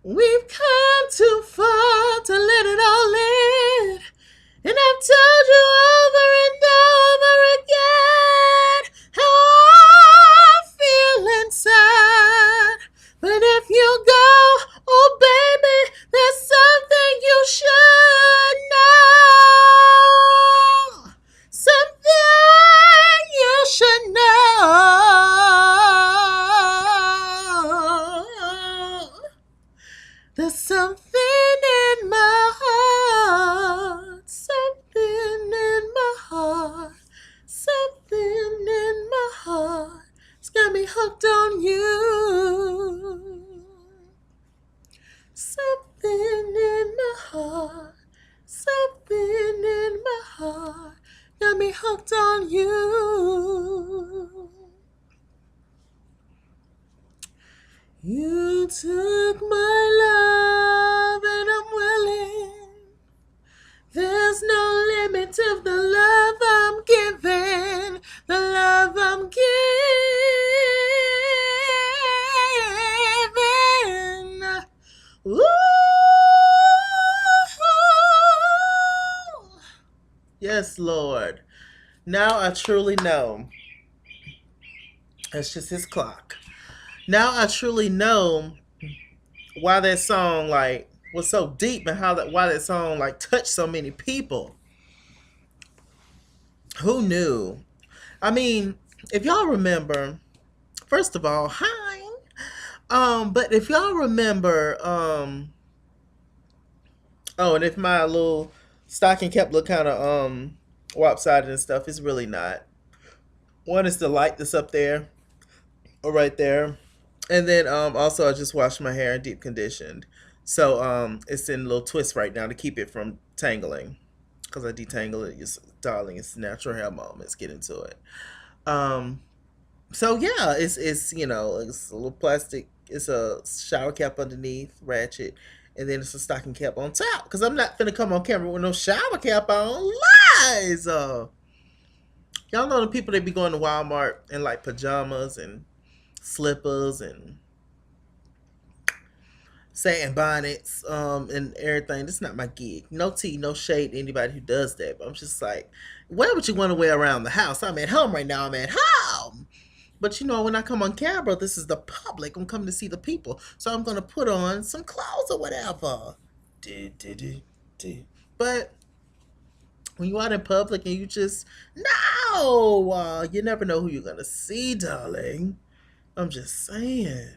We've come too far to let it all in. And I've told you over and over again how I feel inside. But if you go, oh baby, there's something you should know. Something you should know. There's something in my heart, something in my heart, something in my heart. It's got me hooked on you. Something in my heart, something in my heart, got me hooked on you. You took my love and I'm willing. There's no limit to the love I'm giving, the love I'm giving. Ooh. Yes, Lord. Now I truly know. That's just his clock. Now I truly know why that song like was so deep and how that why that song like touched so many people. Who knew? I mean, if y'all remember, first of all, hi. But if y'all remember, oh, and if my little stocking cap look kind of lopsided and stuff, it's really not. One is the light that's up there, or right there, and then also I just washed my hair and deep conditioned, so it's in a little twist right now to keep it from tangling, because I detangle it. It's darling, it's natural hair moments. Get into it. Um, So yeah, it's it's a little plastic. It's a shower cap underneath, ratchet, and then it's a stocking cap on top. Cause I'm not finna come on camera with no shower cap on. Lies. Y'all know the people that be going to Walmart in like pajamas and slippers and satin bonnets, and everything. That's not my gig. No tea, no shade to anybody who does that. But I'm just like, where would you want to wear around the house? I'm at home right now. I'm at home. But when I come on camera, this is the public. I'm coming to see the people. So I'm going to put on some clothes or whatever. Do, do, do, do. But when you out in public and you just, no, you never know who you're going to see, darling. I'm just saying.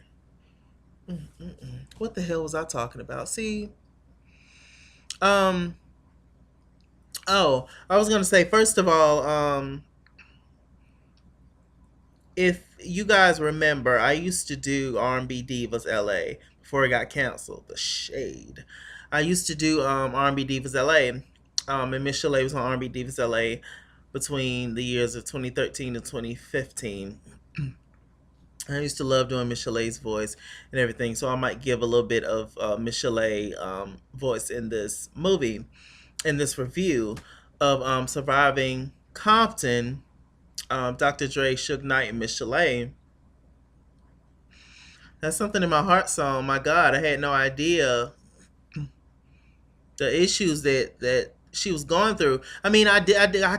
What the hell was I talking about? See, um, oh, I was going to say, first of all, if you guys remember, I used to do R&B Divas LA before it got canceled. The shade. I used to do R&B Divas LA, and Michel'le was on R&B Divas LA between the years of 2013 and 2015. I used to love doing Michel'le's voice and everything, so I might give a little bit of Michel'le voice in this movie, in this review of Surviving Compton, Dr. Dre, Suge Knight, and Michel'le. That's something in my heart song. My God, I had no idea the issues that she was going through. I mean, I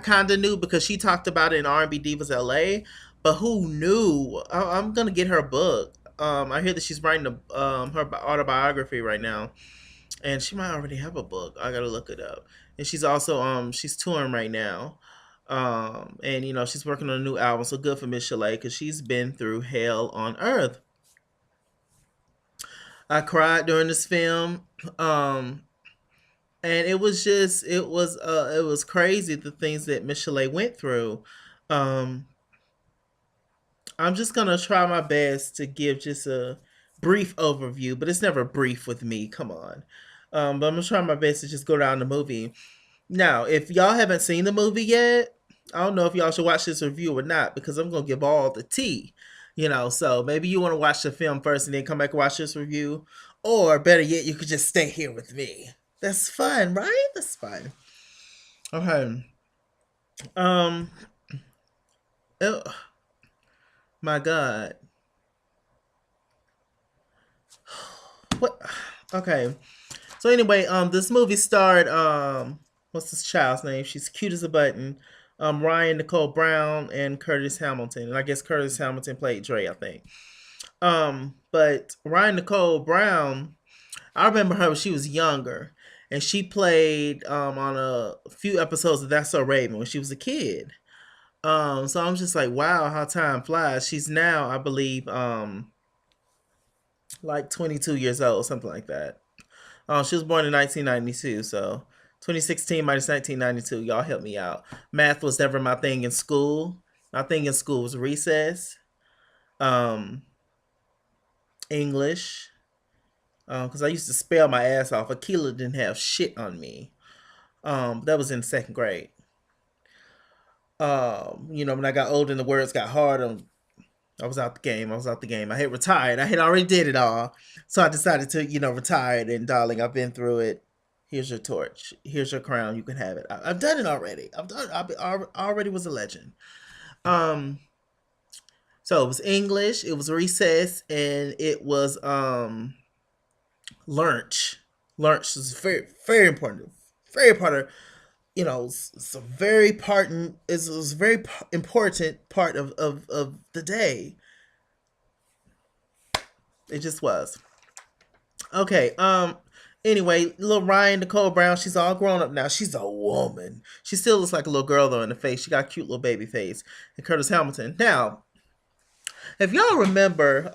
kind of knew because she talked about it in R&B Divas LA, but who knew? I'm gonna get her a book. I hear that she's writing her autobiography right now, and she might already have a book. I gotta look it up. And she's also she's touring right now. And she's working on a new album, so good for Michel'le because she's been through hell on earth. I cried during this film. And it was just it was crazy the things that Michel'le went through. Um I'm just gonna try my best to give just a brief overview, but it's never brief with me. Come on. But I'm gonna try my best to just go down the movie. Now, if y'all haven't seen the movie yet, I don't know if y'all should watch this review or not because I'm gonna give all the tea. So maybe you want to watch the film first and then come back and watch this review, or better yet, you could just stay here with me. That's fun, right? That's fun. Okay. Um. Oh, my God. What? Okay. So anyway, this movie starred what's this child's name? She's cute as a button. Ryan Nicole Brown and Curtis Hamilton, and I guess Curtis Hamilton played Dre, I think. But Ryan Nicole Brown, I remember her when she was younger, and she played on a few episodes of That's So Raven when she was a kid. So I'm just like, wow, how time flies. She's now, I believe, like 22 years old, something like that. She was born in 1992, so 2016 minus 1992. Y'all help me out. Math was never my thing in school. My thing in school was recess, um, English, because I used to spell my ass off. Akila didn't have shit on me. That was in second grade. When I got older and the words got hard, I was out the game. I was out the game. I had retired. I had already did it all. So I decided to, retire. And darling, I've been through it. Here's your torch. Here's your crown. You can have it. I've done it already. I've done. I already was a legend. Um. So it was English. It was recess, and it was lunch. Lunch is very very important. Very important. It's a very important. It's a very important part of the day. It just was. Okay. Anyway, little Ryan Nicole Brown, she's all grown up now. She's a woman. She still looks like a little girl though in the face. She got a cute little baby face. And Curtis Hamilton. Now, if y'all remember,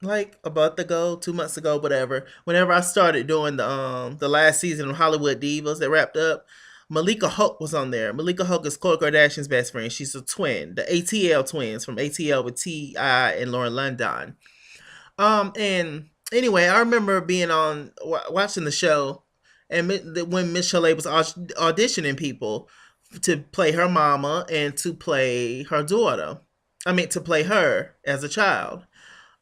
like a month ago, 2 months ago, whatever, whenever I started doing the last season of Hollywood Divas that wrapped up, Malika Hulk was on there. Malika Hulk is Khloe Kardashian's best friend. She's a twin, the ATL twins from ATL with T.I. and Lauren London. And anyway, I remember being on watching the show, and when Michel'le was auditioning people to play her mama and to play her daughter. I mean, to play her as a child.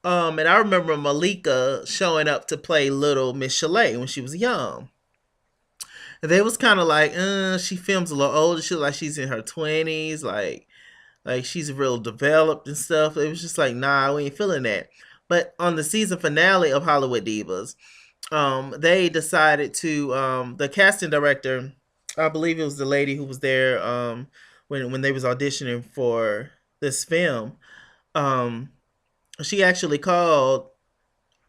And I remember Malika showing up to play little Michel'le when she was young. And they was kind of like, she films a little older. She look like she's in her 20s, like she's real developed and stuff. It was just like, nah, we ain't feeling that. But on the season finale of Hollywood Divas, they decided to the casting director, I believe it was the lady who was there when they was auditioning for this film. Um, she actually called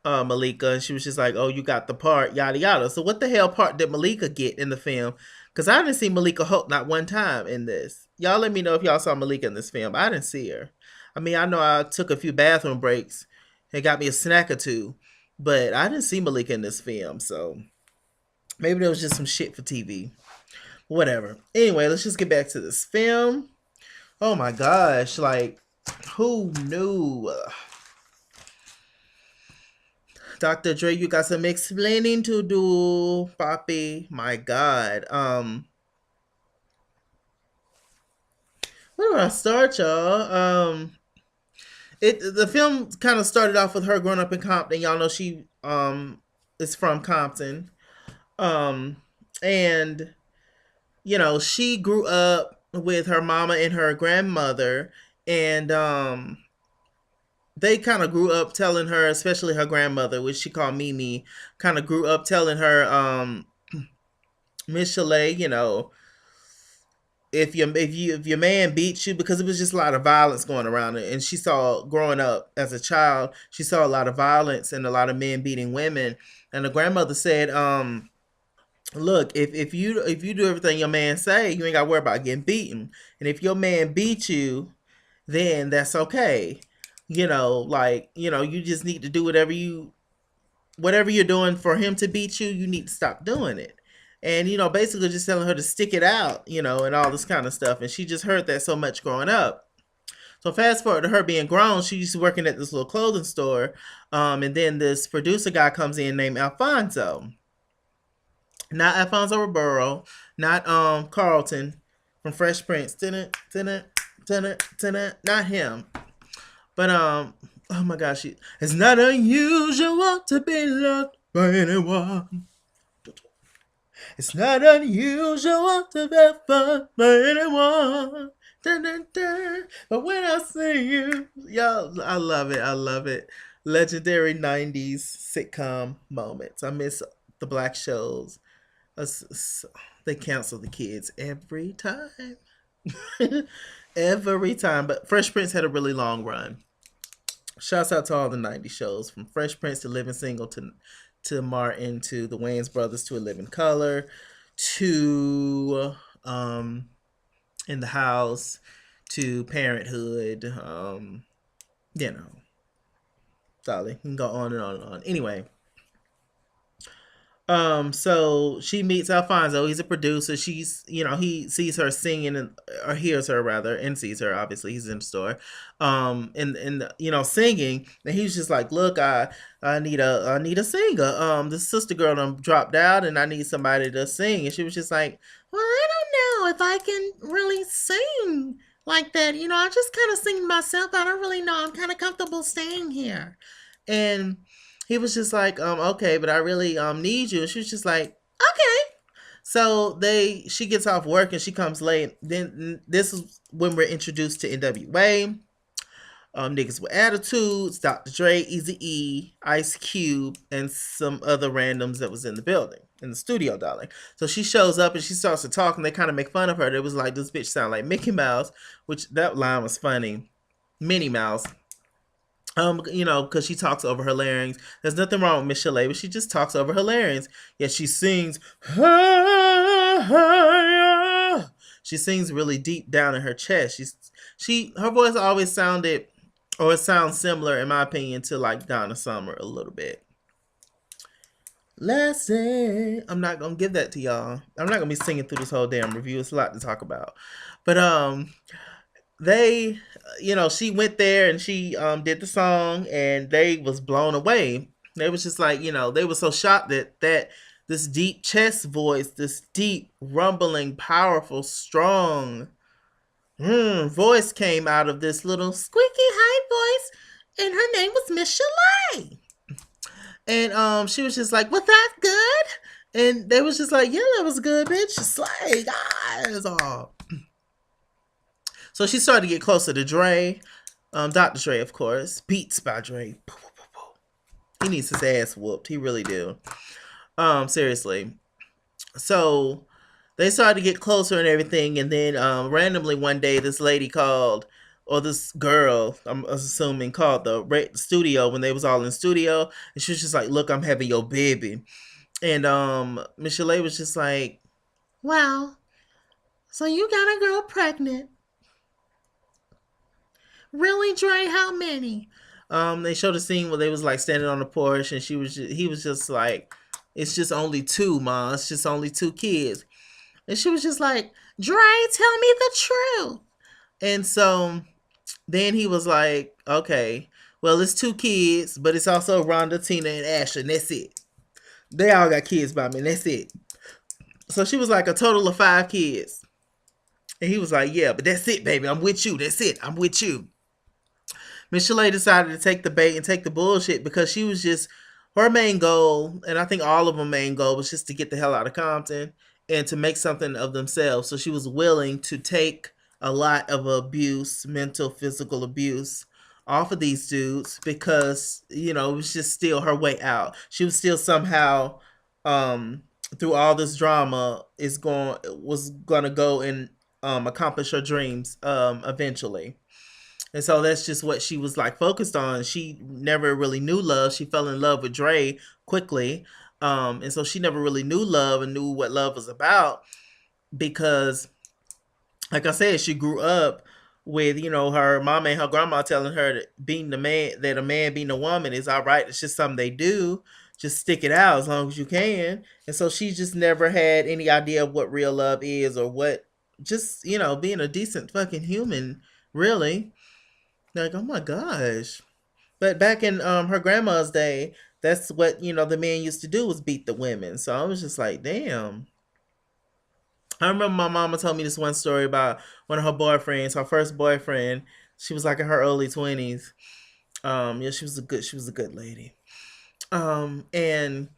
Malika, and she was just like, "Oh, you got the part, yada yada." So what the hell part did Malika get in the film? Because I didn't see Malika Holt not one time in this. Y'all let me know if y'all saw Malika in this film. I didn't see her. I mean, I know I took a few bathroom breaks and got me a snack or two, but I didn't see Malika in this film. So maybe there was just some shit for TV. Whatever. Anyway, let's just get back to this film. Oh my gosh, like who knew? Dr. Dre, you got some explaining to do, Poppy. My God. Where do I start, y'all? The film kind of started off with her growing up in Compton. Y'all know she is from Compton. Um, and she grew up with her mama and her grandmother, and they kind of grew up telling her, especially her grandmother, which she called Mimi, kind of grew up telling her, Miss Chalet, if your man beats you, because it was just a lot of violence going around it, and she saw growing up as a child, she saw a lot of violence and a lot of men beating women, and the grandmother said, look, if you do everything your man say, you ain't got to worry about getting beaten, and if your man beats you, then that's okay. You just need to do whatever you're doing for him to beat you, you need to stop doing it. And basically just telling her to stick it out, and all this kind of stuff. And she just heard that so much growing up. So fast forward to her being grown, she's working at this little clothing store, and then this producer guy comes in named Alfonso, not Alfonso Ribeiro, not Carlton from Fresh Prince, not him. But oh my gosh, it's not unusual to be loved by anyone. It's not unusual to be fun by anyone. Dun, dun, dun. But when I see you, yo, I love it. I love it. Legendary 90s sitcom moments. I miss the black shows. They cancel the kids every time. Every time. But Fresh Prince had a really long run. Shouts out to all the 90s shows, from Fresh Prince to Living Single to Martin to the Wayans Brothers to A Living Color to In the House to Parenthood. You know, Dolly, you can go on and on and on. Anyway, so she meets Alfonso. He's a producer. She's, he sees her singing or hears her rather, and sees her. Obviously, he's in the store, and singing. And he's just like, "Look, I need a singer. This sister girl done dropped out, and I need somebody to sing." And she was just like, "Well, I don't know if I can really sing like that. I just kind of sing myself. I don't really know. I'm kind of comfortable staying here." And he was just like, okay, but I really need you. And she was just like, okay. So she gets off work and she comes late. Then this is when we're introduced to NWA. Niggas with attitudes, Dr. Dre, Easy E, Ice Cube, and some other randoms that was in the building, in the studio, darling. So she shows up and she starts to talk, and they kind of make fun of her. It was like, this bitch sound like Mickey Mouse, which that line was funny. Minnie Mouse. Because she talks over her larynx. There's nothing wrong with Michel'le, but she just talks over her larynx. Yet she sings. She sings really deep down in her chest. Her voice always sounded, or it sounds similar, in my opinion, to like Donna Summer a little bit. Let's say I'm not gonna give that to y'all. I'm not gonna be singing through this whole damn review. It's a lot to talk about, but they, she went there and she did the song, and they was blown away. They was just like, they were so shocked that this deep chest voice, this deep, rumbling, powerful, strong voice came out of this little squeaky high voice, and her name was Michel'le. And she was just like, "Was that good?" And they was just like, "Yeah, that was good, bitch. Slay, guys, all." So she started to get closer to Dre, Dr. Dre, of course. Beats by Dre. He needs his ass whooped. He really do. Seriously. So they started to get closer and everything, and then randomly one day, this lady called, or this girl, I'm assuming, called the studio when they was all in the studio, and she was just like, "Look, I'm having your baby." And Michel'le was just like, "Wow, so you got a girl pregnant? Really, Dre? How many?" They showed a scene where they was like standing on the porch, and he was just like, "It's just only two, Ma. It's just only two kids." And she was just like, "Dre, tell me the truth." And so then he was like, "Okay, well, it's two kids, but it's also Rhonda, Tina, and Ashley, and that's it. They all got kids by me, and that's it." So she was like, "A total of 5 kids." And he was like, "Yeah, but that's it, baby. I'm with you. That's it. I'm with you." Michel'le decided to take the bait and take the bullshit, because she was just, her main goal, and I think all of them main goal, was just to get the hell out of Compton and to make something of themselves. So she was willing to take a lot of abuse, mental, physical abuse, off of these dudes, because, it was just still her way out. She was still somehow, through all this drama, was gonna go and accomplish her dreams eventually. And so that's just what she was like focused on. She never really knew love. She fell in love with Dre quickly. And so she never really knew love and knew what love was about, because, like I said, she grew up with, her mama and her grandma telling her that a man beating a woman is all right. It's just something they do. Just stick it out as long as you can. And so she just never had any idea of what real love is, or what, just, being a decent fucking human, really. Like, oh my gosh. But back in her grandma's day, that's what, the men used to do, was beat the women. So I was just like, damn. I remember my mama told me this one story about one of her boyfriends, her first boyfriend. She was like in her early 20s. Yeah, she was a good lady. And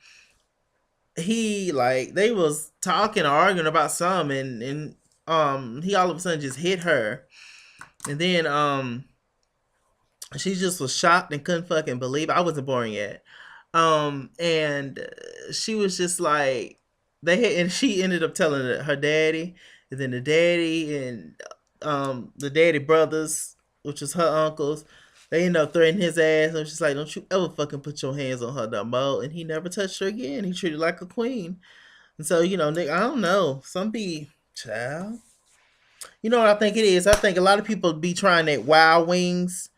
he, like, they was talking or arguing about something, and he all of a sudden just hit her. And then She just was shocked and couldn't fucking believe it. I wasn't born yet. And she was just like, and she ended up telling her daddy, and then the daddy and the daddy brothers, which was her uncles, they ended up threatening his ass. And was just like, don't you ever fucking put your hands on her no more. And he never touched her again. He treated her like a queen. And so, Nick, I don't know. Some be child. You know what I think it is? I think a lot of people be trying that Wild Wings,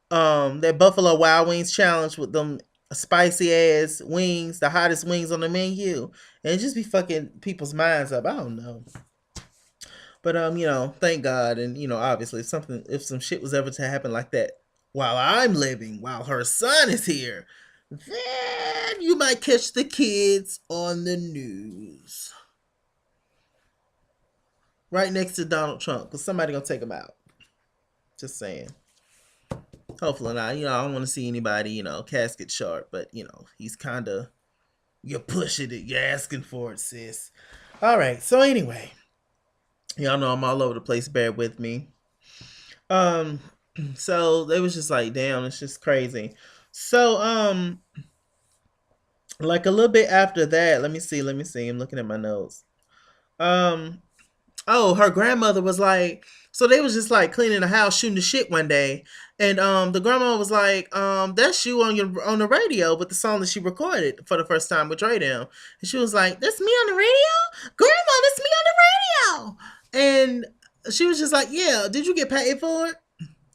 that Buffalo Wild Wings challenge with them spicy ass wings, the hottest wings on the menu, and it just be fucking people's minds up. I don't know. But thank God, and obviously, if some shit was ever to happen like that while I'm living, while her son is here, then you might catch the kids on the news right next to Donald Trump, because somebody gonna take him out. Just saying. Hopefully not. I don't want to see anybody, casket sharp, but he's kind of, you're pushing it, you're asking for it, sis. All right. So anyway, y'all know I'm all over the place. Bear with me. So they was just like, damn, it's just crazy. So like a little bit after that, let me see. I'm looking at my notes. Um, Oh, her grandmother was like, so they was just like cleaning the house, shooting the shit one day, and the grandma was like, that's you on the radio with the song that she recorded for the first time with Dre Down, and she was like, that's me on the radio, grandma, that's me on the radio, and she was just like, yeah, did you get paid for it?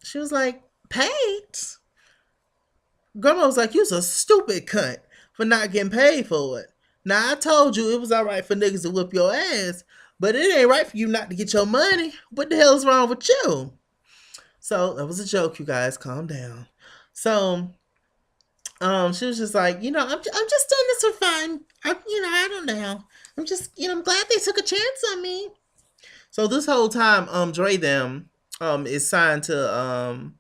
She was like, paid? Grandma was like, you's a stupid cunt for not getting paid for it. Now I told you it was all right for niggas to whip your ass, but it ain't right for you not to get your money. What the hell is wrong with you? So that was a joke, you guys. Calm down. So she was just like, I'm just doing this for fun. I don't know. I'm just, I'm glad they took a chance on me. So this whole time, Dre them is signed to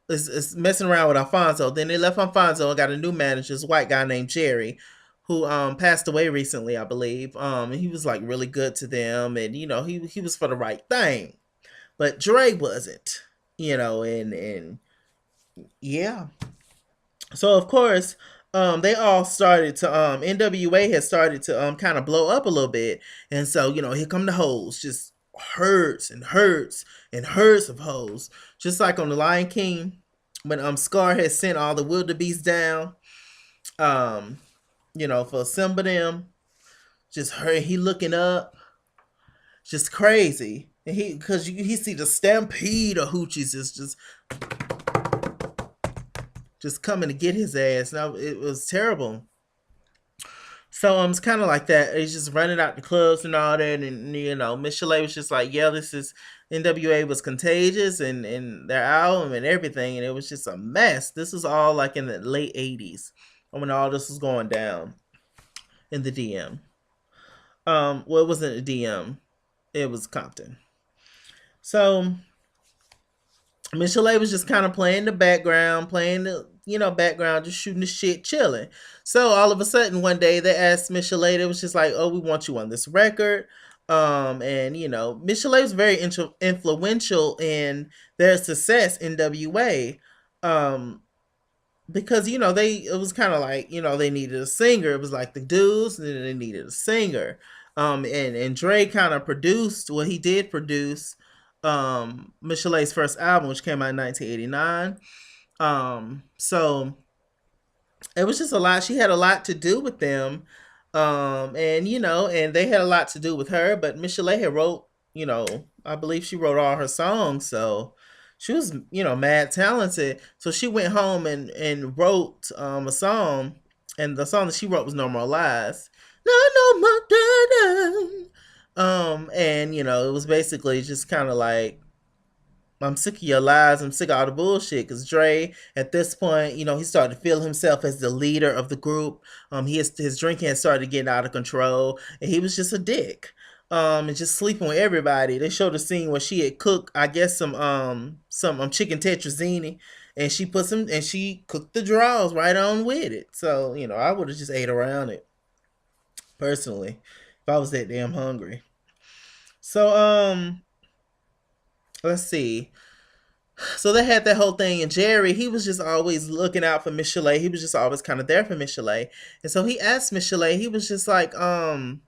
is messing around with Alfonso. Then they left Alfonso and got a new manager, this white guy named Jerry, who passed away recently, I believe. And he was like really good to them, and he was for the right thing, but Dre wasn't. And yeah. So of course, they all started to NWA had started to kind of blow up a little bit, and so here come the hoes, just herds and herds and herds of hoes, just like on the Lion King when Scar had sent all the wildebeest down, um, for Simba them, just her he looking up, just crazy, and he see the stampede of hoochies is just coming to get his ass. Now it was terrible. So it's kind of like that. It's just running out the clubs and all that, and Michel'le was just like, yeah, this is NWA was contagious, and their album and everything, and it was just a mess. This was all like in the late '80s when all this was going down in the DM. Well, it wasn't a DM, it was Compton. So Michel'le was just kind of playing the background, playing the background, just shooting the shit, chilling. So all of a sudden one day they asked Michel'le, it was just like, oh, we want you on this record. And Michel'le was very influential in their success in WA. Because it was kind of like they needed a singer. It was like the dudes, and then they needed a singer. And Dre kind of produced, well, he did produce Michel'le's first album, which came out in 1989. So it was just a lot. She had a lot to do with them, and they had a lot to do with her. But Michel'le had wrote, I believe she wrote all her songs, so she was mad talented. So she went home and wrote a song, and the song that she wrote was "No More Lies." No more and it was basically just kind of like, I'm sick of your lies. I'm sick of all the bullshit. Because Dre, at this point, he started to feel himself as the leader of the group. His drinking had started getting out of control, and he was just a dick. And just sleeping with everybody. They showed a scene where she had cooked, I guess, some chicken tetrazzini, and she cooked the draws right on with it. So I would have just ate around it personally if I was that damn hungry. So let's see. So they had that whole thing, and Jerry, he was just always looking out for Michel'le. He was just always kind of there for Michel'le. And so he asked Michel'le, he was just like, so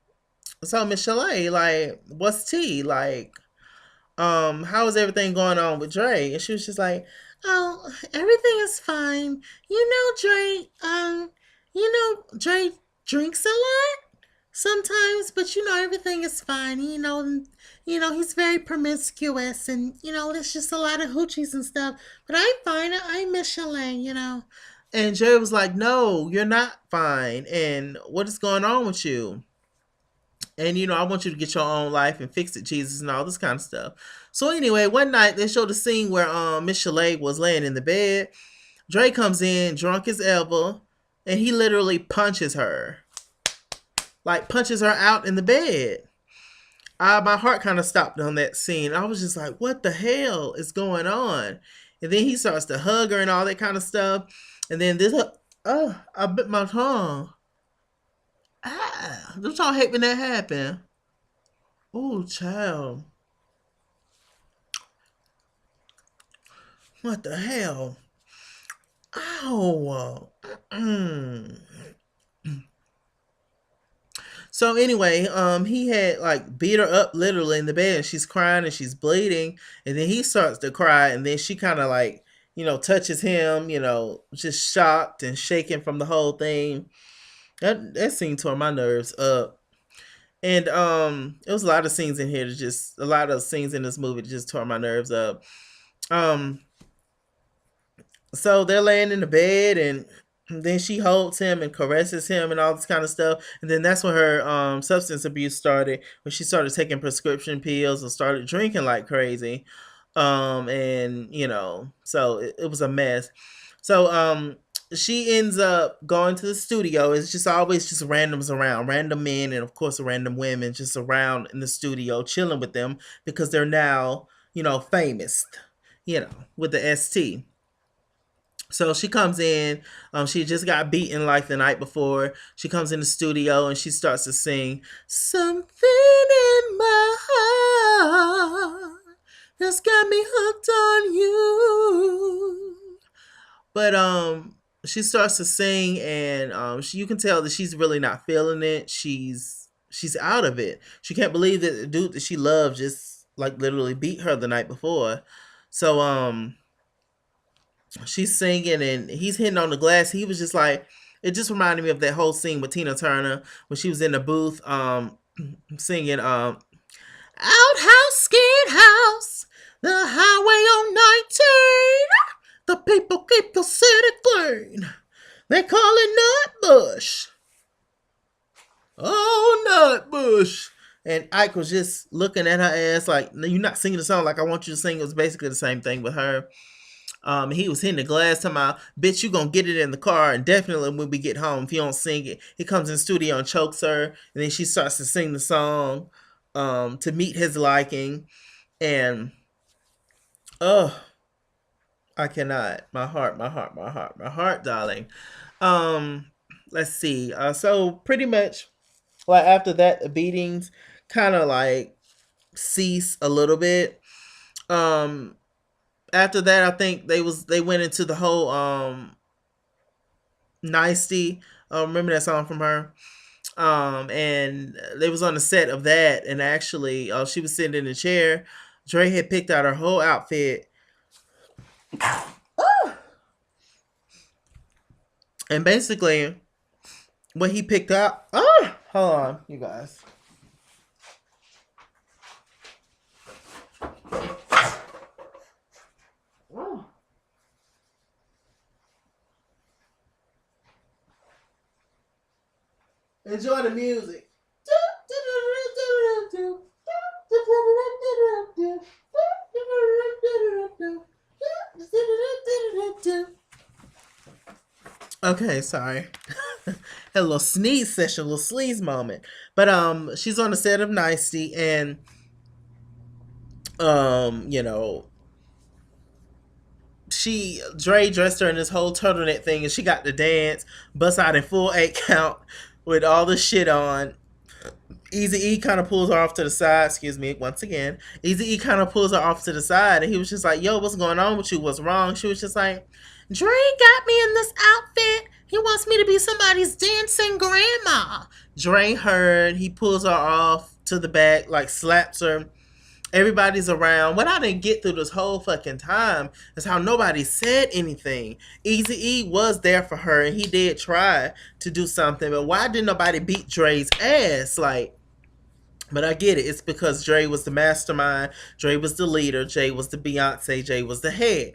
Michel'le, like, what's tea? Like, how is everything going on with Dre? And she was just like, oh, everything is fine. Dre drinks a lot sometimes, but everything is fine. He's very promiscuous, and there's just a lot of hoochies and stuff. But I'm fine. I'm Michel'le. And Dre was like, no, you're not fine. And what is going on with you? And I want you to get your own life and fix it, Jesus, and all this kind of stuff. So anyway, one night they showed a scene where Michel'le was laying in the bed. Dre comes in drunk as ever, and he literally punches her, like punches her out in the bed. My heart kind of stopped on that scene. I was just like, what the hell is going on? And then he starts to hug her and all that kind of stuff. And then I bit my tongue. Don't y'all hate when that happen? Oh, child. What the hell? Ow. So anyway, he had like beat her up literally in the bed, and she's crying and she's bleeding, and then he starts to cry, and then she kind of like, touches him, just shocked and shaken from the whole thing. That scene tore my nerves up. And it was a lot of scenes in here a lot of scenes in this movie that just tore my nerves up. Um so they're laying in the bed, and then she holds him and caresses him and all this kind of stuff. And then that's when her substance abuse started, when she started taking prescription pills and started drinking like crazy. And so it was a mess. So she ends up going to the studio. It's just always just randoms around, random men, and of course random women just around in the studio chilling with them, because they're now famous, with the ST. So she comes in. She just got beaten like the night before. She comes in the studio and she starts to sing something in my heart that's got me hooked on you. But she starts to sing, and you can tell that she's really not feeling it. She's out of it. She can't believe that the dude that she loved just like literally beat her the night before. So she's singing and he's hitting on the glass. He was just like, it just reminded me of that whole scene with Tina Turner when she was in the booth singing Outhouse Skin House, the highway on 19. The people keep the city clean. They call it Nutbush. Oh, Nutbush. And Ike was just looking at her ass like, no, you're not singing the song like I want you to sing. It was basically the same thing with her. He was hitting the glass, talking about, bitch, you gonna get it in the car, and definitely when we get home, if you don't sing it. He comes in the studio and chokes her, and then she starts to sing the song to meet his liking. And I cannot. My heart, darling. Let's see. So pretty much, like after that, the beatings kind of like cease a little bit. After that, I think they went into the whole nicety. Remember that song from her? And they was on the set of that, and actually, she was sitting in the chair. Dre had picked out her whole outfit. And basically, what he picked up. Hold on, you guys. Enjoy the music. Okay, sorry. A little sneeze session, a little sneeze moment. But she's on the set of Nicety, and Dre dressed her in this whole turtleneck thing, and she got to dance, bust out in full 8 count with all the shit on. Easy E kind of pulls her off to the side. Excuse me, once again. Easy E kind of pulls her off to the side, and he was just like, "Yo, what's going on with you? What's wrong?" She was just like, "Dre got me in this outfit. He wants me to be somebody's dancing grandma." Dre heard. He pulls her off to the back, like slaps her. Everybody's around. What I didn't get through this whole fucking time is how nobody said anything. Easy E was there for her, and he did try to do something, but why didn't nobody beat Dre's ass? Like, but I get it. It's because Dre was the mastermind. Dre was the leader. Jay was the Beyonce. Jay was the head.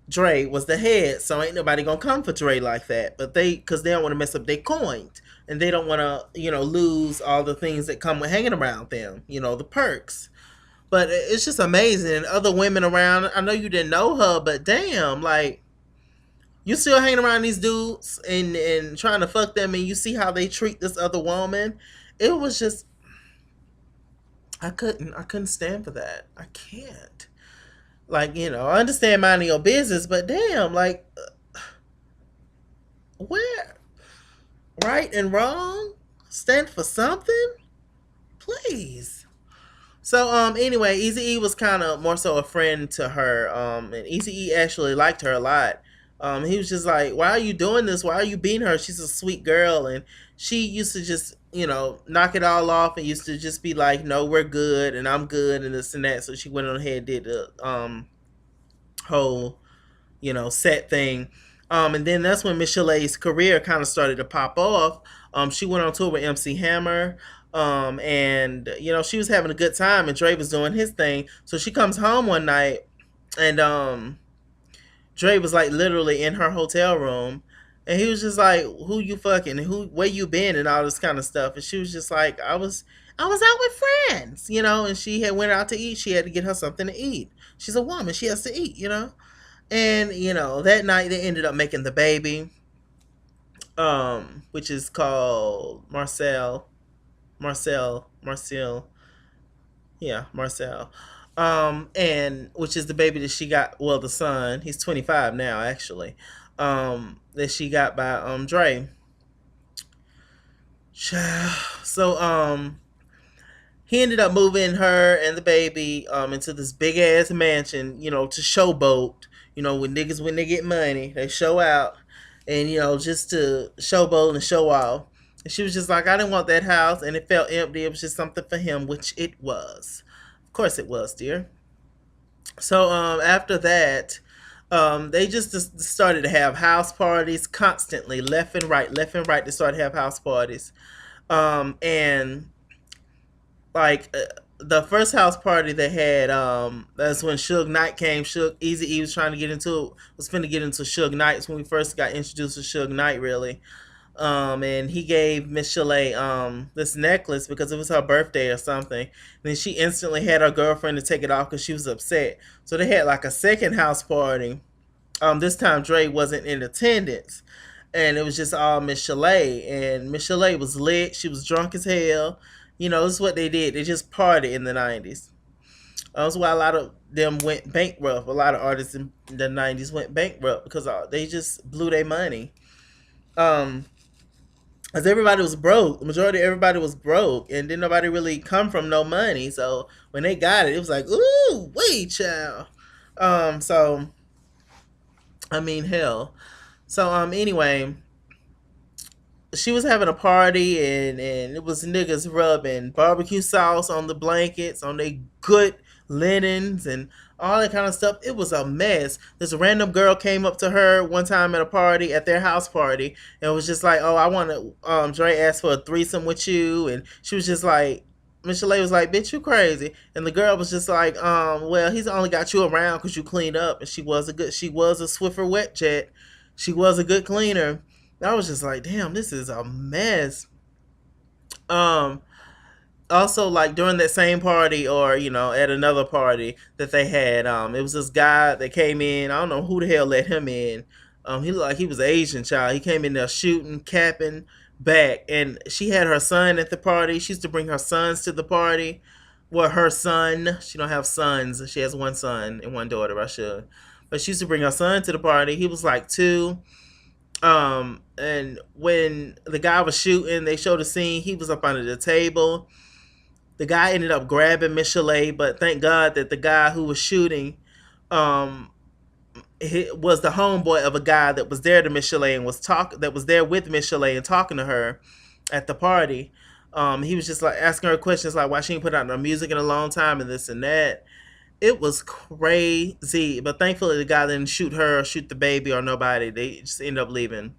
Dre was the head. So ain't nobody gonna come for Dre like that. But because they don't want to mess up their coins. And they don't want to, lose all the things that come with hanging around them. The perks. But it's just amazing. And other women around, I know you didn't know her, but damn, like, you still hanging around these dudes and trying to fuck them, and you see how they treat this other woman. It was just, I couldn't stand for that. I can't. Like, I understand minding your business, but damn, like, where right and wrong stand for something, please. So anyway, Easy E was kind of more so a friend to her. And Easy E actually liked her a lot. He was just like, "Why are you doing this? Why are you beating her? She's a sweet girl." And she used to just, knock it all off and used to just be like, "No, we're good and I'm good and this and that." So she went on ahead and did the whole, set thing. And then that's when Michel'le's career kind of started to pop off. She went on tour with MC Hammer. And she was having a good time, and Dre was doing his thing. So she comes home one night, and Dre was like literally in her hotel room, and he was just like, "Who you fucking? Where you been?" and all this kind of stuff. And she was just like, "I was out with friends, And she had went out to eat. She had to get her something to eat. She's a woman. She has to eat. And that night they ended up making the baby, which is called Marcel, yeah, Marcel, and which is the baby that she got. Well, the son, he's 25 now, actually. That she got by Dre. So he ended up moving her and the baby into this big ass mansion, to showboat. When they get money, they show out, and just to showboat and show off. And she was just like, "I didn't want that house," and it felt empty. It was just something for him, which it was. Of course, it was, dear. So after that, they just started to have house parties constantly, left and right, left and right. They started to have house parties, and like the first house party they had, that's when Suge Knight came. Easy E was trying to get into was finna get into Suge Knight's when we first got introduced to Suge Knight, really. And he gave Michel'le this necklace because it was her birthday or something. And then she instantly had her girlfriend to take it off because she was upset. So they had like a second house party. This time Dre wasn't in attendance, and it was just all Michel'le. And Michel'le was lit. She was drunk as hell. This is what they did. They just partied in the '90s. That's why a lot of them went bankrupt. A lot of artists in the '90s went bankrupt because they just blew their money. Um, as everybody was broke, the majority of everybody was broke, and didn't nobody really come from no money. So when they got it, it was like, "Ooh, wait, child." So I mean, hell. So anyway, she was having a party, and it was niggas rubbing barbecue sauce on the blankets, on their good linens, and all that kind of stuff. It was a mess. This random girl came up to her one time at a party, at their house party, and was just like, "Oh, I want to." Dre asked for a threesome with you, and she was just like, Michel'le was like, "Bitch, you crazy," and the girl was just like, "Well, he's only got you around because you cleaned up," and she was a Swiffer wet jet. She was a good cleaner. I was just like, "Damn, this is a mess." Um, Also, like during that same party, or at another party that they had, it was this guy that came in. I don't know who the hell let him in. He looked like he was an Asian child. He came in there shooting, capping back, and she had her son at the party. She used to bring her sons to the party. Well, her son, she don't have sons. She has one son and one daughter. I should, but she used to bring her son to the party. He was like two. And when the guy was shooting, they showed a scene. He was up under the table. The guy ended up grabbing Michel'le, but thank God that the guy who was shooting, um, he was the homeboy of a guy that was there to Michel'le and that was there with Michel'le and talking to her at the party. He was just like asking her questions like why she ain't put out no music in a long time and this and that. It was crazy, but thankfully the guy didn't shoot her or shoot the baby or nobody. They just ended up leaving.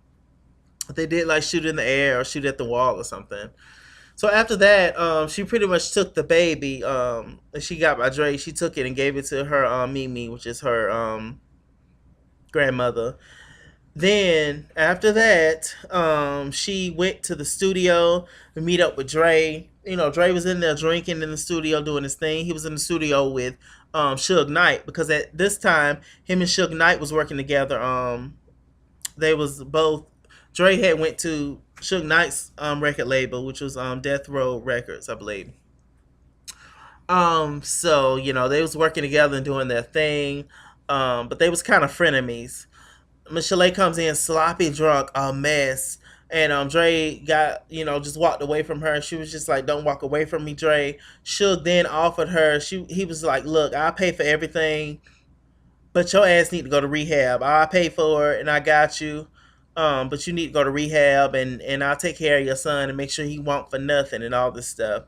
They did like shoot in the air or shoot at the wall or something. So after that, she pretty much took the baby that she got by Dre. She took it and gave it to her Mimi, which is her grandmother. Then after that, she went to the studio to meet up with Dre. You know, Dre was in there drinking in the studio doing his thing. He was in the studio with Suge Knight because at this time him and Suge Knight was working together. They was both Dre had went to Suge Knight's record label, which was Death Row Records, I believe. So you know they was working together and doing their thing, but they was kind of frenemies. Michel'le comes in sloppy drunk, a mess. And Dre got, just walked away from her. She was just like, "Don't walk away from me, Dre." Suge then offered her. He was like, "Look, I'll pay for everything, but your ass need to go to rehab. I'll pay for it, and I got you. But you need to go to rehab, and I'll take care of your son and make sure he won't for nothing and all this stuff."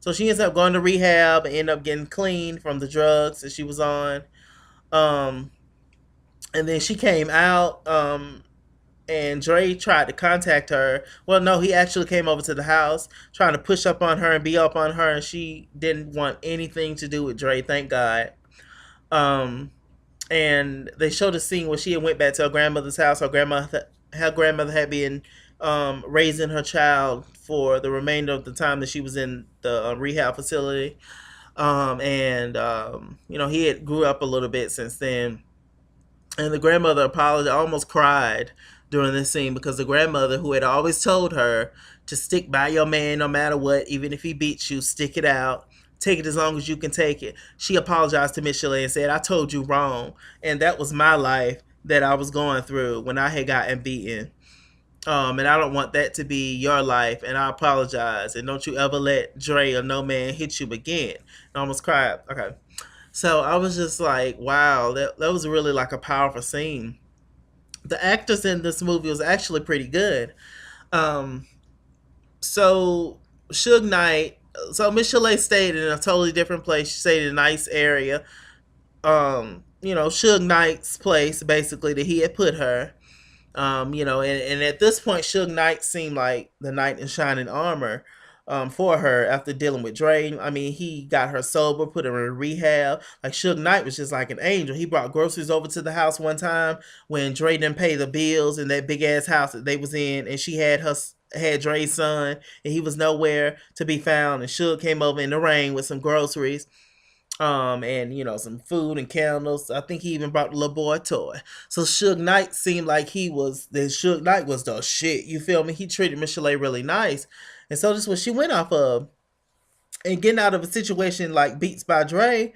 So she ends up going to rehab and end up getting clean from the drugs that she was on. Um, and then she came out. And Dre tried to contact her. Well, no, he actually came over to the house trying to push up on her and be up on her, and she didn't want anything to do with Dre. Thank God. Um, and they showed a scene where she had went back to her grandmother's house. Her grandmother had been raising her child for the remainder of the time that she was in the rehab facility. And he had grew up a little bit since then. And the grandmother apologized, almost cried during this scene because the grandmother, who had always told her to stick by your man no matter what, even if he beats you, stick it out, take it as long as you can take it. She apologized to Michel'le and said, "I told you wrong, and that was my life that I was going through when I had gotten beaten. And I don't want that to be your life, and I apologize. And don't you ever let Dre or no man hit you again." I almost cried. Okay. So I was just like, wow, that was really like a powerful scene. The actors in this movie was actually pretty good. Um, so Suge Knight, so Michel'le stayed in a totally different place. She stayed in a nice area. Suge Knight's place basically that he had put her. And at this point, Suge Knight seemed like the knight in shining armor for her after dealing with Dre. I mean, he got her sober, put her in rehab. Like, Suge Knight was just like an angel. He brought groceries over to the house one time when Dre didn't pay the bills in that big ass house that they was in, and she had Dre's son, and he was nowhere to be found. And Suge came over in the rain with some groceries, and some food and candles. I think he even brought the little boy a toy. So Suge Knight seemed like Suge Knight was the shit. You feel me? He treated Michel'le really nice, and so this is what she went off of. And getting out of a situation like Beats by Dre,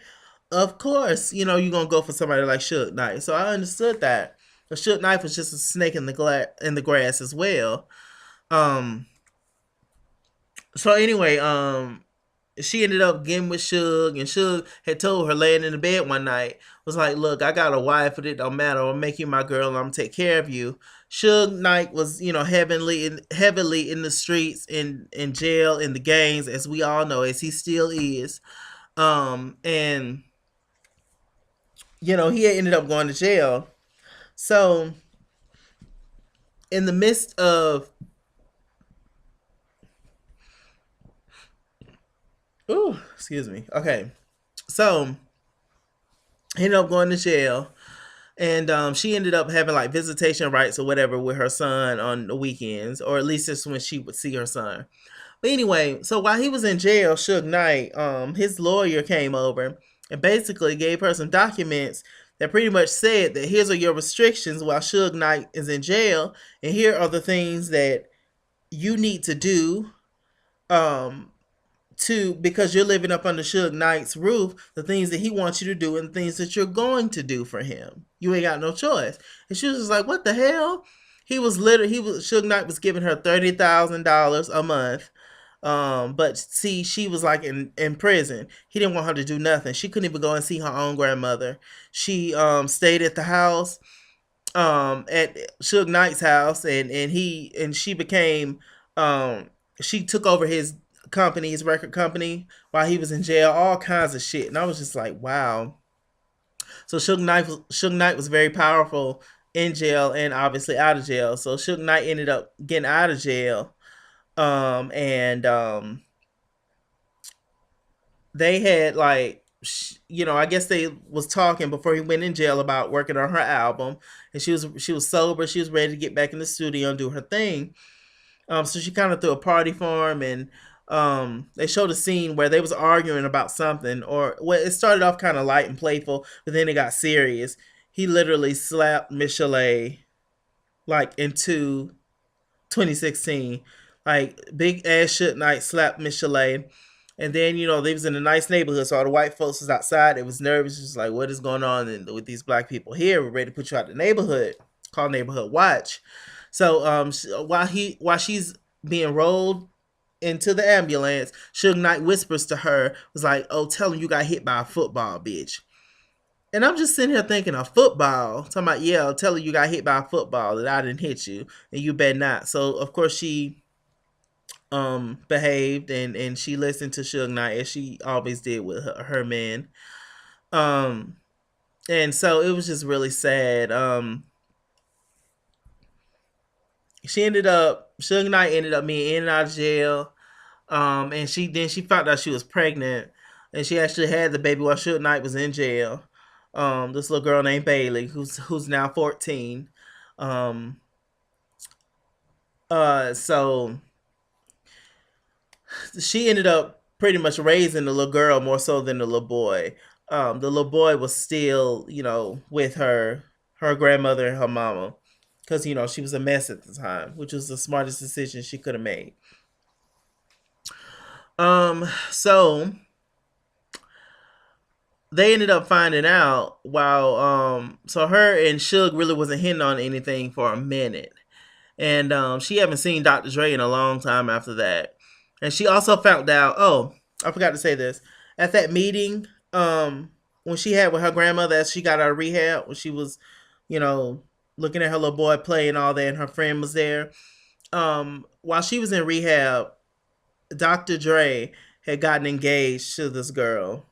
of course, you're gonna go for somebody like Suge Knight. So I understood that. But Suge Knight was just a snake in the grass as well. Um. So anyway, she ended up getting with Suge, and Suge had told her laying in the bed one night, was like, "Look, I got a wife, but it don't matter. I'll make you my girl, and I'm gonna take care of you." Suge Knight was, heavily in the streets, in jail, in the gangs, as we all know, as he still is. And he had ended up going to jail. So in the midst of, ooh, excuse me. Okay, so he ended up going to jail. And she ended up having like visitation rights or whatever with her son on the weekends, or at least that's when she would see her son. But anyway, so while he was in jail, Suge Knight, his lawyer came over and basically gave her some documents that pretty much said that here's are your restrictions while Suge Knight is in jail, and here are the things that you need to do um, because you're living up under Suge Knight's roof, the things that he wants you to do and the things that you're going to do for him. You ain't got no choice. And she was just like, "What the hell?" he was Suge Knight was giving her $30,000 a month. But see, she was like in prison. He didn't want her to do nothing. She couldn't even go and see her own grandmother. She stayed at the house, at Suge Knight's house, and she became, um she took over his company, his record company, while he was in jail, all kinds of shit. And I was just like, wow. So Suge Knight was very powerful in jail and obviously out of jail. So Suge Knight ended up getting out of jail. And They had like, I guess they was talking before he went in jail about working on her album, and she was sober. She was ready to get back in the studio and do her thing. So she kind of threw a party for him, and they showed a scene where they was arguing about something, or well, it started off kind of light and playful, but then it got serious. He literally slapped Michel'le like into 2016. Like big ass shit night slapped Michel'le. And then, they was in a nice neighborhood, so all the white folks was outside. It was nervous, just like, what is going on with these black people here? We're ready to put you out the neighborhood. Called Neighborhood Watch. So while she's being rolled into the ambulance, Suge Knight whispers to her, was like, "Oh, tell him you got hit by a football, bitch." And I'm just sitting here thinking, a football? Talking about, yeah, I'll tell her you got hit by a football, that I didn't hit you, and you better not. So of course she behaved, and she listened to Suge Knight, as she always did with her men. Um and so it was just really sad. Suge Knight ended up being in and out of jail. And she found out she was pregnant, and she actually had the baby while Suge Knight was in jail. This little girl named Bailey, who's now 14. Um, so she ended up pretty much raising the little girl more so than the little boy. The little boy was still, with her grandmother and her mama, because she was a mess at the time, which was the smartest decision she could have made. So they ended up finding out while so her and Suge really wasn't hitting on anything for a minute. And she haven't seen Dr. Dre in a long time after that. And she also found out, oh, I forgot to say this. At that meeting, when she had with her grandmother as she got out of rehab, when she was, you know, looking at her little boy play and all that, and her friend was there. While she was in rehab, Dr. Dre had gotten engaged to this girl.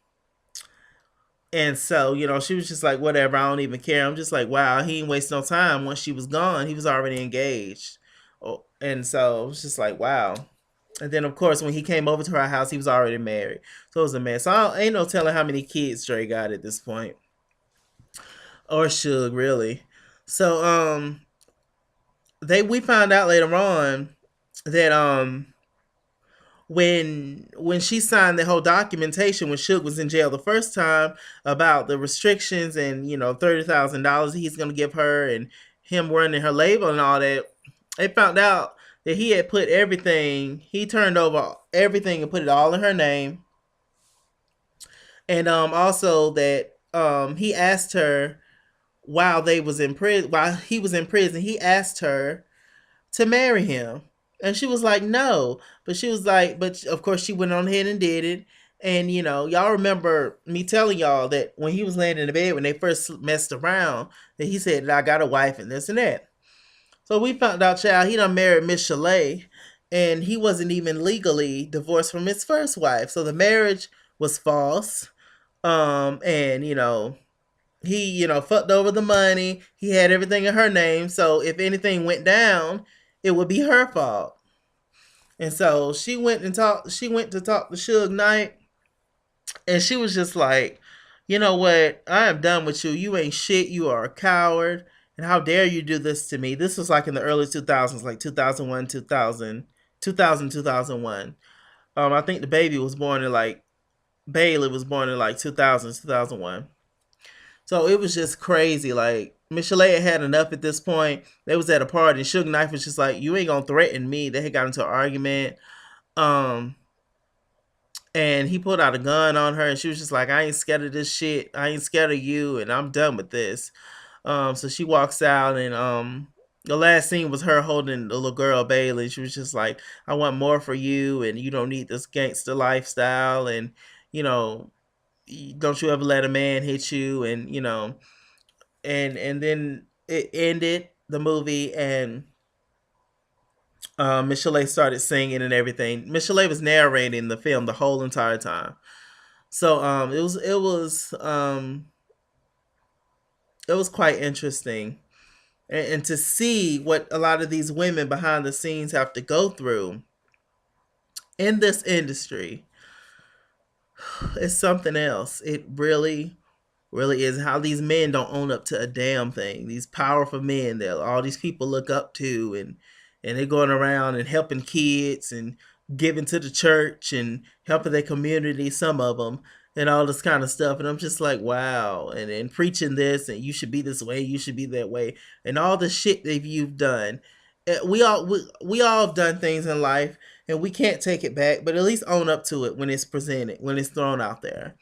And so, she was just like, whatever, I don't even care. I'm just like, wow, he ain't waste no time. Once she was gone, he was already engaged. Oh, and so it was just like, wow. And then, of course, when he came over to her house, he was already married. So it was a mess. So ain't no telling how many kids Dre got at this point. Or Suge, really. So, we found out later on that when she signed the whole documentation when Suge was in jail the first time about the restrictions and $30,000 he's gonna give her and him running her label and all that, they found out that he had put everything. He turned over everything and put it all in her name, and also that he asked her while he was in prison, he asked her to marry him. And she was like, no. But she was like, but of course she went on ahead and did it. And y'all remember me telling y'all that when he was laying in the bed, when they first messed around, that he said that I got a wife and this and that. So we found out, child, he done married Michel'le, and he wasn't even legally divorced from his first wife. So the marriage was false. And he, fucked over the money. He had everything in her name. So if anything went down, it would be her fault. And so she went to talk to Suge Knight, and she was just like, you know what? I am done with you. You ain't shit. You are a coward. And how dare you do this to me? This was like in the early 2000s, like 2001, 2001. I think the baby was born in like, Bailey was born in like 2000, 2001. So it was just crazy. Like Michel'le had enough at this point. They was at a party, and Suge Knight was just like, "You ain't gonna threaten me." They had got into an argument, um, and he pulled out a gun on her, and she was just like, "I ain't scared of this shit. I ain't scared of you, and I'm done with this." So she walks out, and The last scene was her holding the little girl Bailey. She was just like, "I want more for you, and you don't need this gangster lifestyle, and you know, don't you ever let a man hit you." And and then it ended the movie, and Michel'le started singing and everything. Michel'le was narrating the film the whole entire time. So it was quite interesting, and to see what a lot of these women behind the scenes have to go through in this industry is something else. It really is how these men don't own up to a damn thing. These powerful men that all these people look up to, and they're going around and helping kids and giving to the church and helping their community, some of them, and all this kind of stuff. And I'm just like, wow. And preaching this, and you should be this way, you should be that way, and all the shit that you've done. We all have done things in life, and we can't take it back, but at least own up to it when it's presented, when it's thrown out there.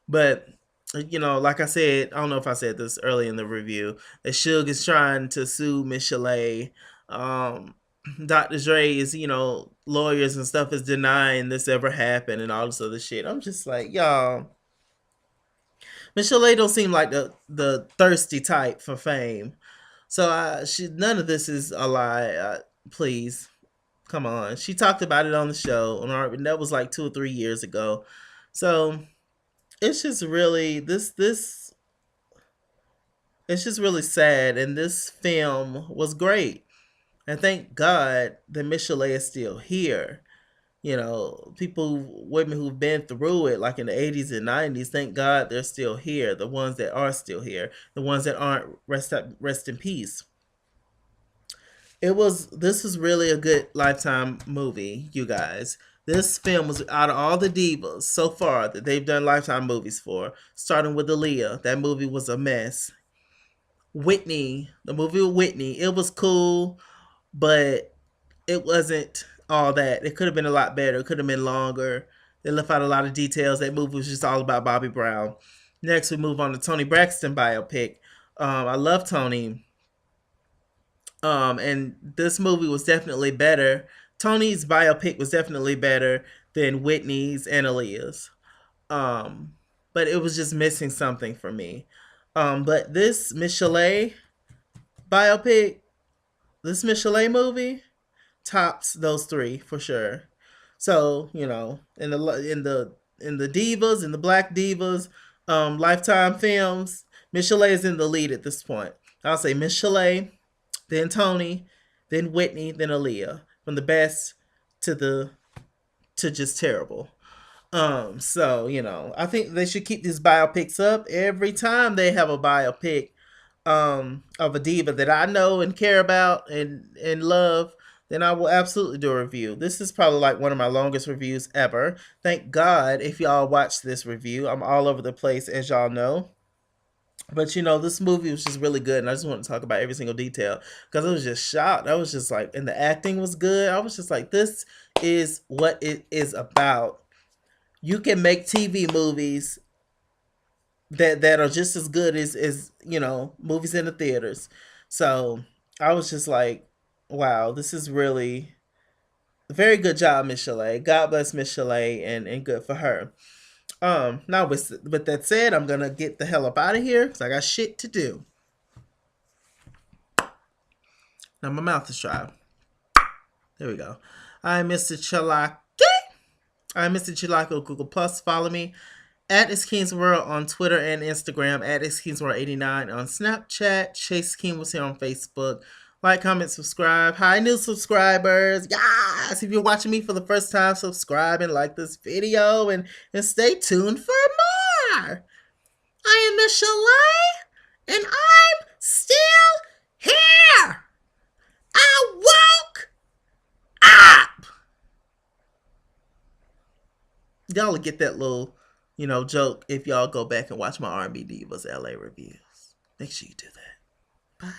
But like I said, I don't know if I said this early in the review, that Suge is trying to sue Michel'le. Um, Dr. Dre is, lawyers and stuff is denying this ever happened and all this other shit. I'm just like, y'all, Michel'le don't seem like the thirsty type for fame. So none of this is a lie. Please, come on. She talked about it on the show, and that was like 2 or 3 years ago. So it's just really this it's just really sad, and this film was great, and thank God that Michel'le is still here. Women who've been through it, like in the 80s and 90s, thank God they're still here. The ones that are still here, the ones that aren't, rest in peace. This was really a good Lifetime movie, you guys. This film was, out of all the divas so far that they've done Lifetime movies for, starting with Aaliyah. That movie was a mess. Whitney, the movie with Whitney, it was cool, but it wasn't all that. It could have been a lot better. It could have been longer. They left out a lot of details. That movie was just all about Bobby Brown. Next, we move on to Toni Braxton biopic. I love Toni, and this movie was definitely better. Toni's biopic was definitely better than Whitney's and Aaliyah's. Um, but it was just missing something for me. But this Michel'le biopic, this Michel'le movie tops those three for sure. So in the divas, in the black divas, Lifetime films, Michel'le is in the lead at this point. I'll say Michel'le, then Toni, then Whitney, then Aaliyah, from the best to the to just terrible. So I think they should keep these biopics up. Every time they have a biopic of a diva that I know and care about and love, then I will absolutely do a review. This is probably like one of my longest reviews ever. Thank God if y'all watch this review. I'm all over the place, as y'all know. But this movie was just really good, and I just want to talk about every single detail because I was just shocked. I was just like, and the acting was good. I was just like, this is what it is about. You can make TV movies that are just as good as movies in the theaters. So I was just like, wow, this is really a very good job, Michel'le. God bless Michel'le, and good for her. Now with that said, I'm gonna get the hell up out of here because I got shit to do. Now my mouth is dry. There we go. I'm Mr. Chalaki. I'm Mr. Chilako Google Plus. Follow me at ITSKINGWORLD on Twitter and Instagram, at ITSKINGWORLD89 on Snapchat, Chase King was here on Facebook. Like, comment, subscribe. Hi, new subscribers. Yes! If you're watching me for the first time, subscribe and like this video, and stay tuned for more. I am Michel'le, and I'm still here. I woke up. Y'all will get that little, joke if y'all go back and watch my R&B Divas LA reviews. Make sure you do that. Bye.